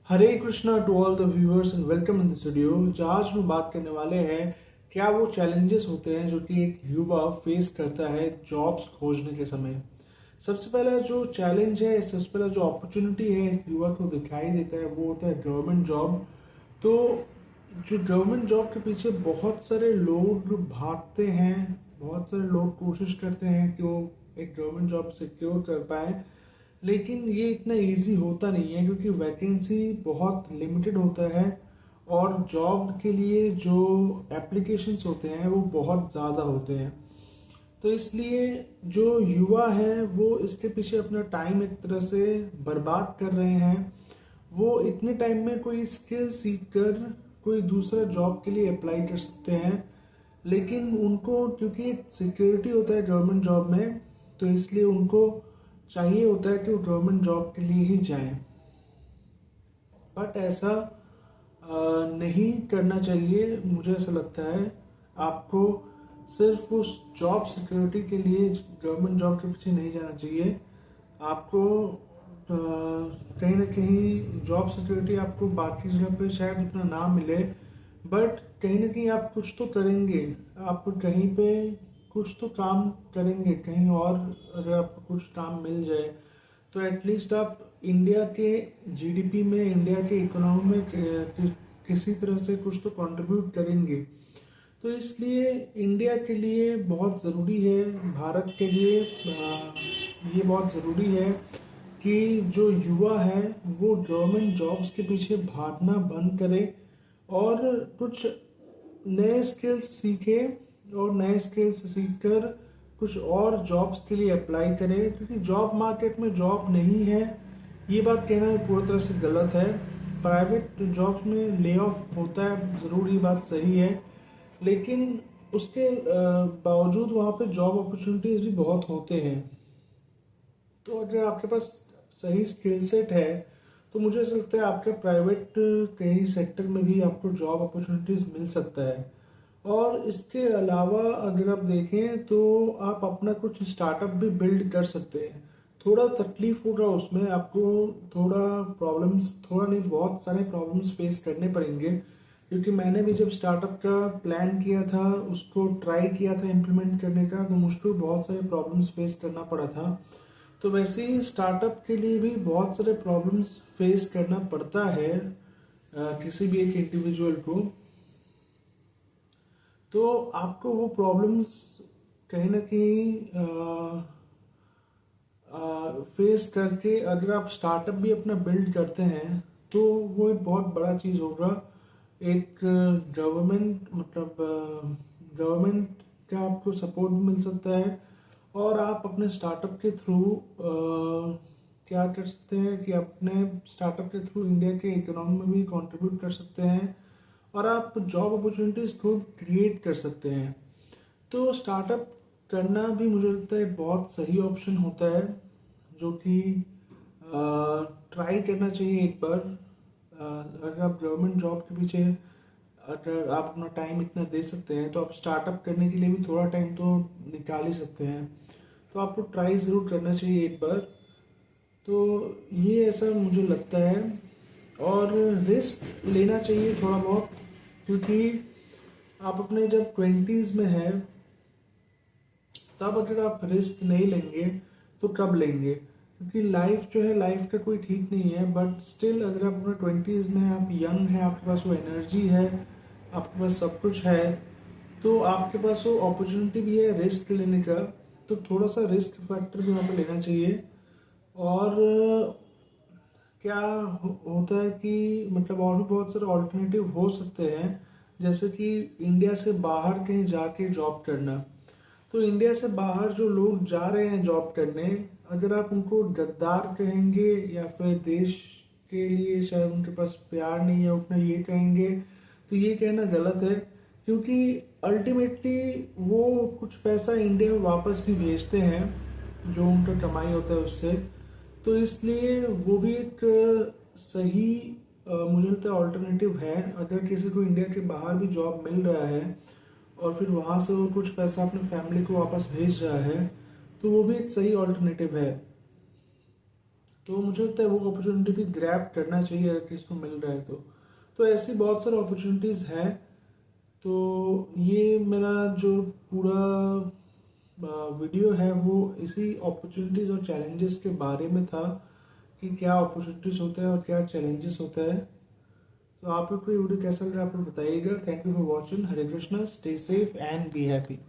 Hare Krishna to all the viewers and welcome in this video. जो आज हम बात करने वाले हैं क्या वो चैलेंजेस होते हैं जो कि एक युवा फेस करता है जॉब्स खोजने के समय। सबसे पहला जो चैलेंज है, सबसे पहला जो अपॉर्चुनिटी है एक युवा को दिखाई देता है वो होता है गवर्नमेंट जॉब। तो जो गवर्नमेंट जॉब के पीछे बहुत सारे लोग भागते हैं, बहुत सारे लोग कोशिश करते हैं कि वो एक गवर्नमेंट जॉब सिक्योर कर पाए, लेकिन ये इतना इजी होता नहीं है क्योंकि वैकेंसी बहुत लिमिटेड होता है और जॉब के लिए जो एप्लीकेशंस होते हैं वो बहुत ज़्यादा होते हैं। तो इसलिए जो युवा है वो इसके पीछे अपना टाइम एक तरह से बर्बाद कर रहे हैं। वो इतने टाइम में कोई स्किल सीख कर कोई दूसरा जॉब के लिए अप्लाई कर सकते हैं, लेकिन उनको क्योंकि सिक्योरिटी होता है गवर्नमेंट जॉब में, तो इसलिए उनको चाहिए होता है कि वो गवर्नमेंट जॉब के लिए ही जाएं। बट ऐसा नहीं करना चाहिए। मुझे ऐसा लगता है आपको सिर्फ उस जॉब सिक्योरिटी के लिए गवर्नमेंट जॉब के पीछे नहीं जाना चाहिए। आपको कहीं ना कहीं जॉब सिक्योरिटी आपको बाकी जगह पे शायद उतना ना मिले, बट कहीं ना कहीं आप कुछ तो करेंगे। आप कहीं पे कुछ तो काम करेंगे कहीं और। अगर आपको कुछ काम मिल जाए तो एटलीस्ट आप इंडिया के जीडीपी में, इंडिया के इकोनॉमी में किसी तरह से कुछ तो कंट्रीब्यूट करेंगे। तो इसलिए इंडिया के लिए बहुत ज़रूरी है, भारत के लिए ये बहुत ज़रूरी है कि जो युवा है वो गवर्नमेंट जॉब्स के पीछे भागना बंद करे और कुछ नए स्किल्स सीखे और नए स्किल्स सीखकर कुछ और जॉब्स के लिए अप्लाई करें। क्योंकि जॉब मार्केट में जॉब नहीं है, ये बात कहना पूरी तरह से गलत है। प्राइवेट जॉब्स में ले ऑफ होता है, ज़रूर ये बात सही है, लेकिन उसके बावजूद वहाँ पे जॉब अपॉर्चुनिटीज भी बहुत होते हैं। तो अगर आपके पास सही स्किल सेट है तो मुझे ऐसा लगता है आपके प्राइवेट कहीं सेक्टर में भी आपको जॉब अपॉर्चुनिटीज मिल सकता है। और इसके अलावा अगर आप देखें तो आप अपना कुछ स्टार्टअप भी बिल्ड कर सकते हैं। थोड़ा तकलीफ होगा उसमें, आपको थोड़ा प्रॉब्लम्स, थोड़ा नहीं बहुत सारे प्रॉब्लम्स फेस करने पड़ेंगे। क्योंकि मैंने भी जब स्टार्टअप का प्लान किया था, उसको ट्राई किया था इम्प्लीमेंट करने का, तो मुझको बहुत सारे प्रॉब्लम्स फेस करना पड़ा था। तो वैसे ही स्टार्टअप के लिए भी बहुत सारे प्रॉब्लम्स फेस करना पड़ता है किसी भी एक इंडिविजुअल को। तो आपको वो प्रॉब्लम्स कहीं ना कहीं फेस करके अगर आप स्टार्टअप भी अपना बिल्ड करते हैं तो वो एक बहुत बड़ा चीज़ होगा। एक गवर्नमेंट का आपको सपोर्ट भी मिल सकता है और आप अपने स्टार्टअप के थ्रू क्या कर सकते हैं कि अपने स्टार्टअप के थ्रू इंडिया के इकोनॉमी में भी कंट्रीब्यूट कर सकते हैं और आप जॉब अपॉर्चुनिटीज खुद क्रिएट कर सकते हैं। तो स्टार्टअप करना भी मुझे लगता है बहुत सही ऑप्शन होता है, जो कि ट्राई करना चाहिए एक बार। अगर आप गवर्नमेंट जॉब के पीछे अगर आप अपना टाइम इतना दे सकते हैं तो आप स्टार्टअप करने के लिए भी थोड़ा टाइम तो निकाल ही सकते हैं। तो आपको ट्राई ज़रूर करना चाहिए एक बार। तो ये ऐसा मुझे लगता है। और रिस्क लेना चाहिए थोड़ा बहुत, क्योंकि आप अपने जब 20s में हैं तब अगर आप रिस्क नहीं लेंगे तो कब लेंगे। क्योंकि लाइफ जो है, लाइफ का कोई ठीक नहीं है, बट स्टिल अगर आप अपने 20s में हैं, आप यंग हैं, आपके पास वो एनर्जी है, आपके पास सब कुछ है, तो आपके पास वो अपॉर्चुनिटी भी है रिस्क लेने का। तो थोड़ा सा रिस्क फैक्टर भी वहाँ पे लेना चाहिए। और क्या होता है कि मतलब और भी बहुत सारे ऑल्टरनेटिव हो सकते हैं, जैसे कि इंडिया से बाहर कहीं जाके जॉब करना। तो इंडिया से बाहर जो लोग जा रहे हैं जॉब करने, अगर आप उनको गद्दार कहेंगे या फिर देश के लिए शायद उनके पास प्यार नहीं है उतना ये कहेंगे, तो ये कहना गलत है। क्योंकि अल्टीमेटली वो कुछ पैसा इंडिया में वापस भी भेजते हैं जो उनका कमाई होता है उससे। तो इसलिए वो भी एक सही मुझे लगता है ऑल्टरनेटिव है। अगर किसी को इंडिया के बाहर भी जॉब मिल रहा है और फिर वहां से वो कुछ पैसा अपने फैमिली को वापस भेज रहा है, तो वो भी एक सही ऑल्टरनेटिव है। तो मुझे लगता है वो अपॉर्चुनिटी भी ग्रैब करना चाहिए अगर किसी को मिल रहा है तो ऐसी बहुत सारी अपॉर्चुनिटीज़ हैं। तो ये मेरा जो पूरा वीडियो है वो इसी अपॉर्चुनिटीज़ और चैलेंजेस के बारे में था कि क्या अपॉर्चुनिटीज़ होते हैं और क्या चैलेंजेस होता है। तो आप लोग को ये वीडियो कैसा लगा आप लोग बताइएगा। Thank you for watching. Hare Krishna. Stay safe and be happy.